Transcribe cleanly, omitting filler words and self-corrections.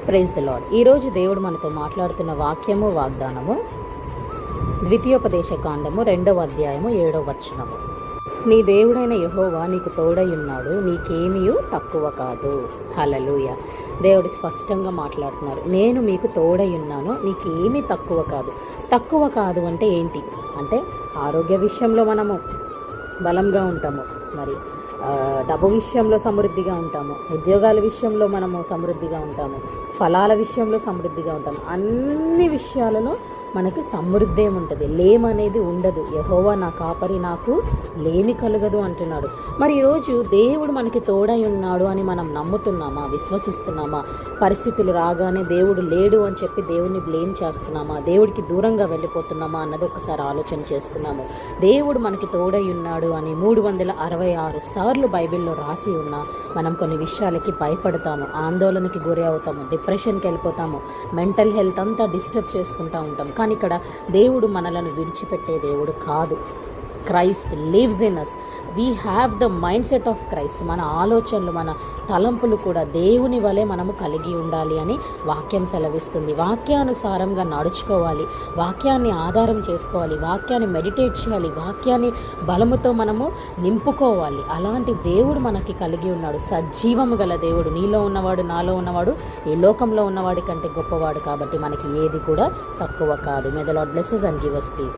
Praise the lord. ఈరోజు దేవుడు మనతో మాట్లాడుతున్న వాక్యము వాగ్దానము ద్వితీయోపదేశ కాండము 2వ అధ్యాయము 7వ వచనము. నీ దేవుడైన యెహోవా నీకు తోడై ఉన్నాడు, నీకేమీ తక్కువ కాదు. హల్లెలూయా. దేవుడు స్పష్టంగా మాట్లాడుతున్నారు, నేను మీకు తోడై ఉన్నాను, నీకేమీ తక్కువ కాదు. తక్కువ కాదు అంటే ఏంటి అంటే, ఆరోగ్య విషయంలో మనము బలంగా ఉంటాము, మరి డబ్బు విషయంలో సమృద్ధిగా ఉంటాము, ఉద్యోగాల విషయంలో మనము సమృద్ధిగా ఉంటాము, ఫలాల విషయంలో సమృద్ధిగా ఉంటాము. అన్ని విషయాలలో మనకి సమృద్ధి ఉంటుంది, లేమనేది ఉండదు. యెహోవా నా కాపరి, నాకు లేమి కలగదు అంటున్నాడు. మరి ఈరోజు దేవుడు మనకి తోడై ఉన్నాడు అని మనం నమ్ముతున్నామా, విశ్వసిస్తున్నామా? పరిస్థితులు రాగానే దేవుడు లేడు అని చెప్పి దేవుడిని బ్లేమ్ చేస్తున్నామా, దేవుడికి దూరంగా వెళ్ళిపోతున్నామా అన్నది ఒకసారి ఆలోచన చేసుకున్నాము. దేవుడు మనకి తోడై ఉన్నాడు అని 366 సార్లు బైబిల్లో రాసి ఉన్నా మనం కొన్ని విషయాలకి భయపడతాము, ఆందోళనకి గురి అవుతాము, డిప్రెషన్కి వెళ్ళిపోతాము, మెంటల్ హెల్త్ అంతా డిస్టర్బ్ చేసుకుంటూ ఉంటాం. కానీ ఇక్కడ దేవుడు మనలను విడిచిపెట్టే దేవుడు కాదు. Christ lives in us. We have the mindset of Christ. మన ఆలోచనలు, మన తలంపులు కూడా దేవుని వలె మనము కలిగి ఉండాలి అని వాక్యం సెలవిస్తుంది. వాక్యానుసారంగా నడుచుకోవాలి, వాక్యాన్ని ఆధారం చేసుకోవాలి, వాక్యాన్ని మెడిటేట్ చేయాలి, వాక్యాన్ని బలముతో మనము నింపుకోవాలి. అలాంటి దేవుడు మనకి కలిగి ఉన్నాడు. సజీవము గల దేవుడు. నీలో ఉన్నవాడు, నాలో ఉన్నవాడు, ఈ లోకంలో ఉన్నవాడి కంటే గొప్పవాడు. కాబట్టి మనకి ఏది కూడా తక్కువ కాదు. May the lord blesses and give us peace.